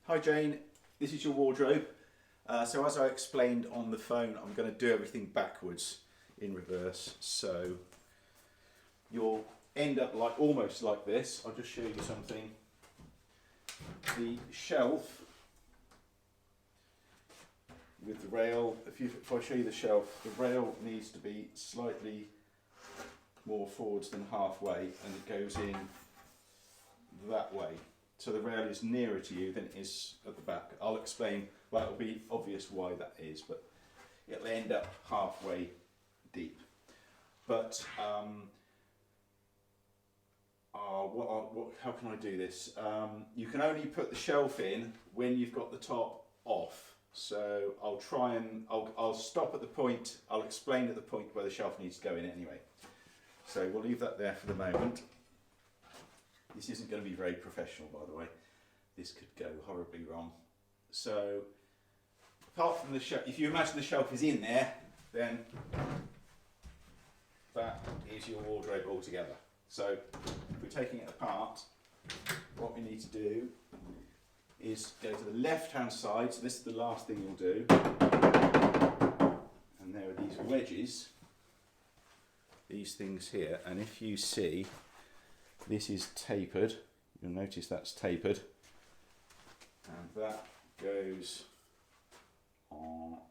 Hi Jane, this is your wardrobe. So as I explained on the phone, I'm going to do everything backwards in reverse. So you'll end up like almost like this. I'll just show you something. The shelf with the rail, if I show you the shelf, the rail needs to be slightly more forwards than halfway, and it goes in that way. So the rail is nearer to you than it is at the back. I'll explain, well, it'll be obvious why that is, but it'll end up halfway deep. But how can I do this? You can only put the shelf in when you've got the top off. So I'll try and, I'll stop at the point, I'll explain at the point where the shelf needs to go in anyway. So we'll leave that there for the moment. This isn't going to be very professional, by the way. This could go horribly wrong. So, apart from the shelf, if you imagine the shelf is in there, then that is your wardrobe altogether. So, if we're taking it apart, what we need to do is go to the left-hand side. So this is the last thing you'll do. And there are these wedges, these things here, and if you see, this is tapered. You'll notice that's tapered, and that goes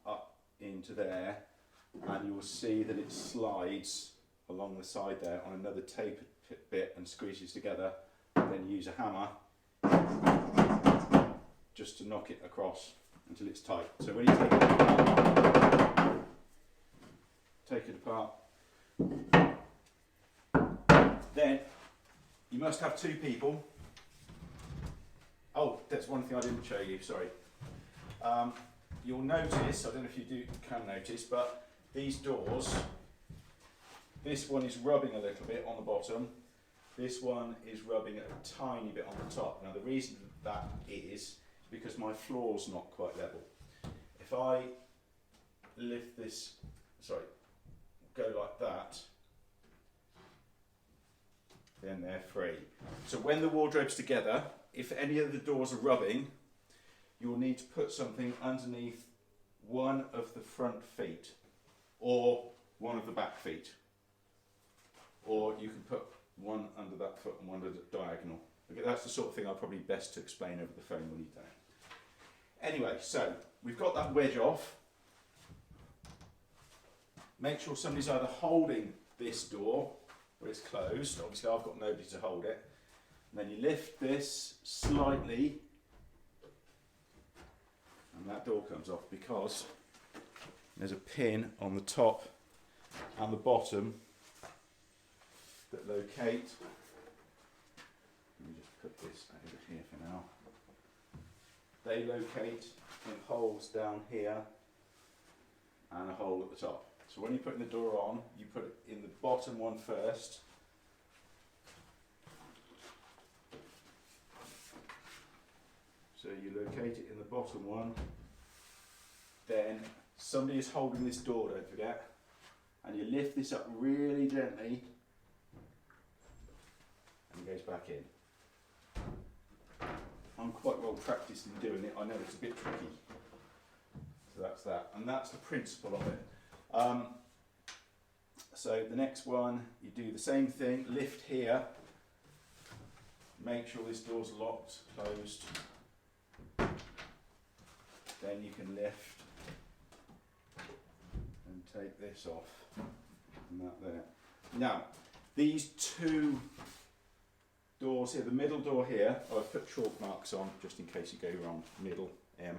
up into there, and you'll see that it slides along the side there on another tapered bit and squeezes together, and then use a hammer just to knock it across until it's tight. So when you take it apart, then you must have two people. Oh, that's one thing I didn't show you, sorry. You'll notice, I don't know if you can notice, but these doors, this one is rubbing a little bit on the bottom, this one is rubbing a tiny bit on the top. Now the reason that is because my floor's not quite level. If I lift this, go like that, then they're free. So when the wardrobe's together, if any of the doors are rubbing, you'll need to put something underneath one of the front feet or one of the back feet. Or you can put one under that foot and one under the diagonal. Okay, that's the sort of thing I'll probably best to explain over the phone when you don't. Anyway, so we've got that wedge off. Make sure somebody's either holding this door where it's closed. Obviously I've got nobody to hold it. And then you lift this slightly and that door comes off because there's a pin on the top and the bottom that locate. Let me just put this over here for now. They locate in holes down here and a hole at the top. So when you're putting the door on, you put it in the bottom one first. So you locate it in the bottom one. Then somebody is holding this door, don't forget. And you lift this up really gently and it goes back in. I'm quite well practiced in doing it. I know it's a bit tricky. So that's that. And that's the principle of it. So the next one, you do the same thing, lift here, make sure this door's locked, closed, then you can lift and take this off, and that there. Now, these two doors here, the middle door here, I've put chalk marks on just in case you go wrong, middle M.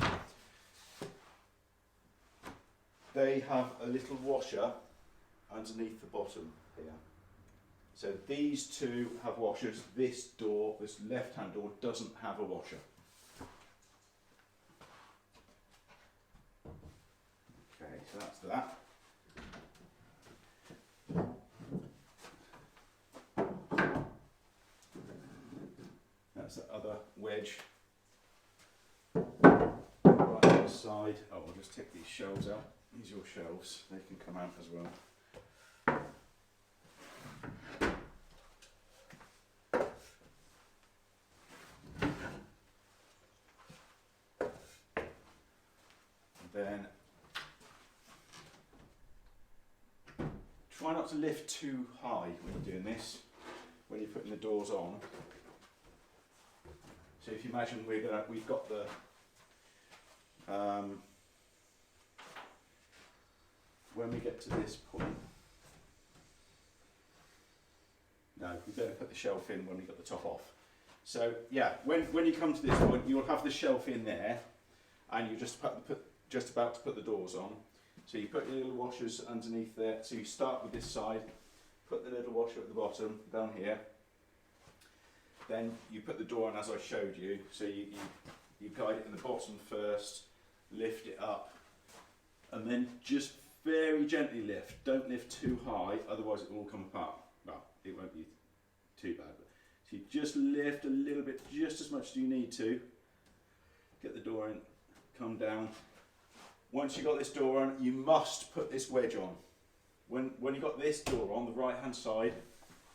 They have a little washer underneath the bottom here. So these two have washers. This door, this left-hand door, doesn't have a washer. Okay, so that's that. That's the other wedge. Right on the side. Oh, I'll just take these shelves out. These are your shelves, they can come out as well. Then try not to lift too high when you're doing this, when you're putting the doors on. So if you imagine we've got the when we get to this point, no, we better put the shelf in when we got the top off. So yeah, when you come to this point, you'll have the shelf in there, and you're just about to put the doors on. So you put your little washers underneath there. So you start with this side, put the little washer at the bottom down here. Then you put the door on as I showed you. So you guide it in the bottom first, lift it up, and then just very gently lift. Don't lift too high, otherwise it will all come apart. Well, it won't be too bad. But so you just lift a little bit, just as much as you need to. Get the door in, come down. Once you've got this door on, you must put this wedge on. When you've got this door on the right hand side,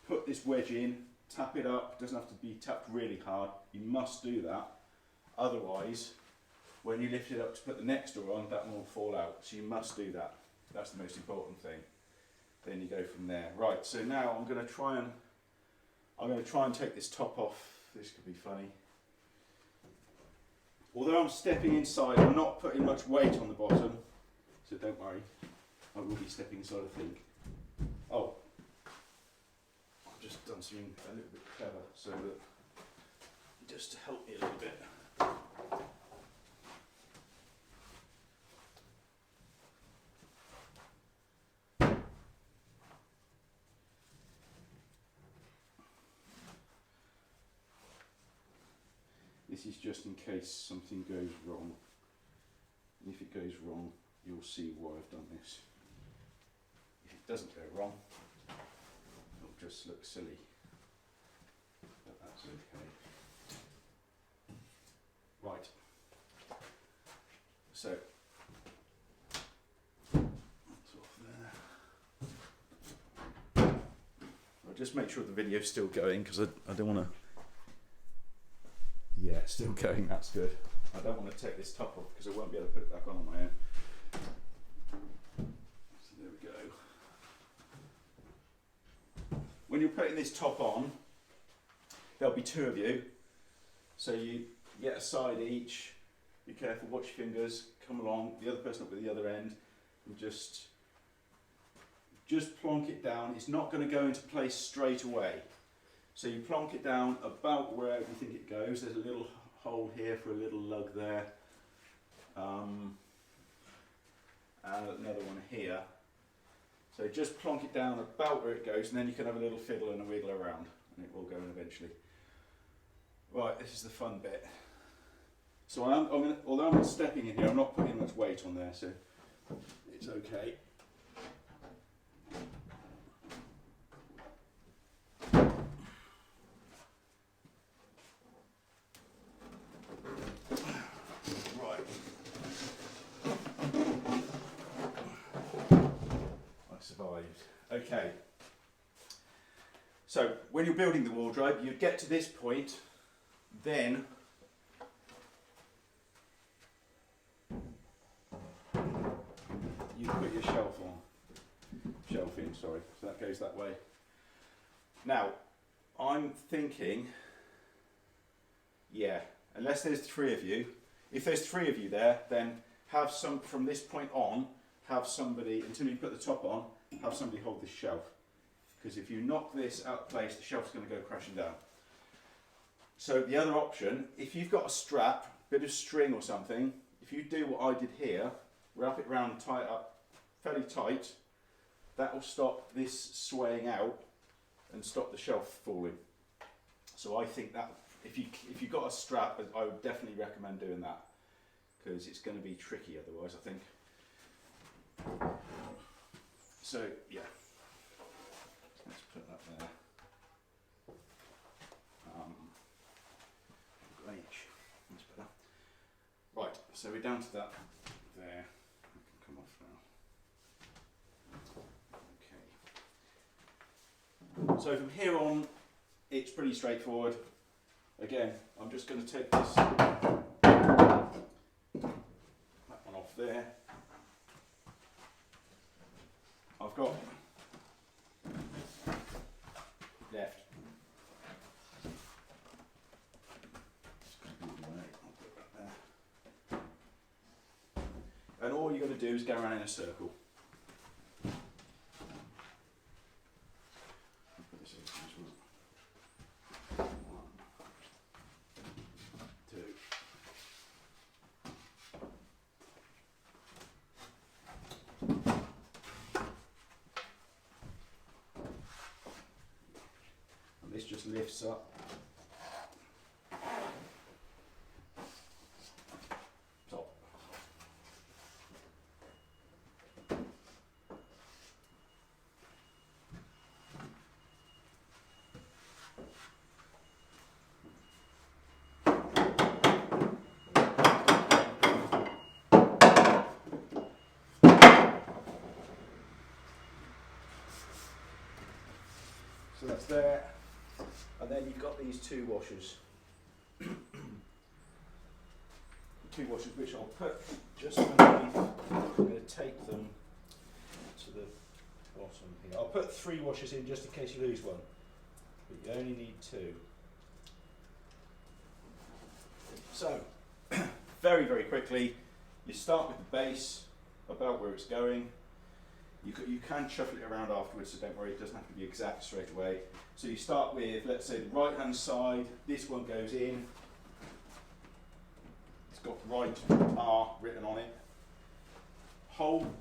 put this wedge in, tap it up. It doesn't have to be tapped really hard. You must do that. Otherwise, when you lift it up to put the next door on, that one will fall out. So you must do that. That's the most important thing. Then you go from there. Right, so now I'm going to try and take this top off. This could be funny. Although I'm stepping inside, I'm not putting much weight on the bottom, so don't worry. I will be stepping inside, I think. Oh, I've just done something a little bit clever, so that just to help me a little bit. This is just in case something goes wrong. And if it goes wrong, you'll see why I've done this. If it doesn't go wrong, it'll just look silly. But that's okay. Right. So, that's off there. I'll just make sure the video's still going because I don't want to. Yeah, still going, that's good. I don't want to take this top off because I won't be able to put it back on my own. So there we go. When you're putting this top on, there'll be two of you. So you get a side each, be careful, watch your fingers, come along, the other person up with the other end, and just plonk it down. It's not going to go into place straight away. So you plonk it down about wherever you think it goes. There's a little hole here for a little lug there. And another one here. So just plonk it down about where it goes, and then you can have a little fiddle and a wiggle around, and it will go in eventually. Right, this is the fun bit. So although I'm not stepping in here, I'm not putting much weight on there, so it's okay. Okay, so when you're building the wardrobe, you get to this point, then you put your shelf in, sorry, so that goes that way. Now, I'm thinking, yeah, unless there's three of you, if there's three of you there, then have some, from this point on, have somebody, until you put the top on, have somebody hold this shelf, because if you knock this out of place, the shelf's going to go crashing down. So the other option, if you've got a strap, bit of string or something, if you do what I did here, wrap it round and tie it up fairly tight, that will stop this swaying out and stop the shelf falling. So I think that if you've got a strap, I would definitely recommend doing that, because it's going to be tricky otherwise, I think. So yeah, let's put that there. Each. That's better. Right, so we're down to that there. I can come off now. Okay. So from here on, it's pretty straightforward. Again, I'm just going to take this that one off there. I've got left. And all you're going to do is go around in a circle. This just lifts up. Top. So that's there. And then you've got these two washers. Two washers which I'll put just underneath. I'm going to take them to the bottom here. I'll put 3 washers in just in case you lose one. But you only need 2. So, very, very quickly, you start with the base, about where it's going. You can shuffle it around afterwards, so don't worry, it doesn't have to be exact straight away. So you start with, let's say, the right hand side, this one goes in, it's got right R written on it. Hold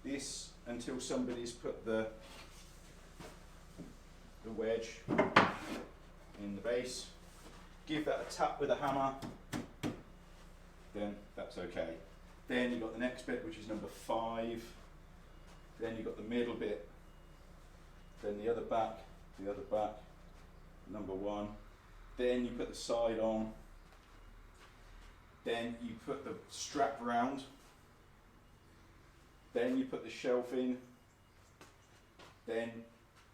this until somebody's put the wedge in the base. Give that a tap with a hammer, then that's okay. Then you've got the next bit, which is number 5. Then you've got the middle bit, then the other back, number 1. Then you put the side on, then you put the strap round, then you put the shelf in, then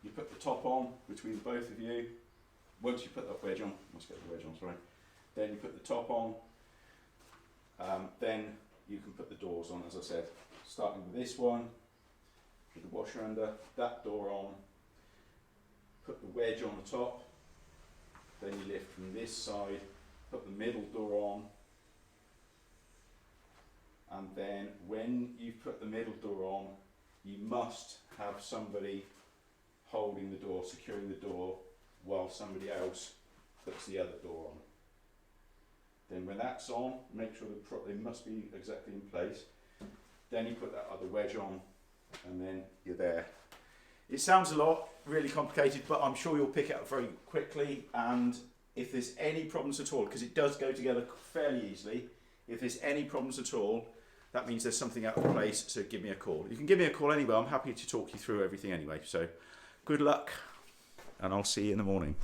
you put the top on between both of you. Once you put that wedge on, let's get the wedge on, sorry. Then you put the top on, then you can put the doors on, as I said, starting with this one, with the washer under, that door on, put the wedge on the top, then you lift from this side, put the middle door on, and then when you've put the middle door on, you must have somebody holding the door, securing the door, while somebody else puts the other door on. Then when that's on, make sure they must be exactly in place. Then you put that other wedge on, and then you're there. It sounds a lot, really complicated, but I'm sure you'll pick it up very quickly. And if there's any problems at all, because it does go together fairly easily, if there's any problems at all, that means there's something out of place, so give me a call. You can give me a call anyway, I'm happy to talk you through everything anyway. So good luck, and I'll see you in the morning.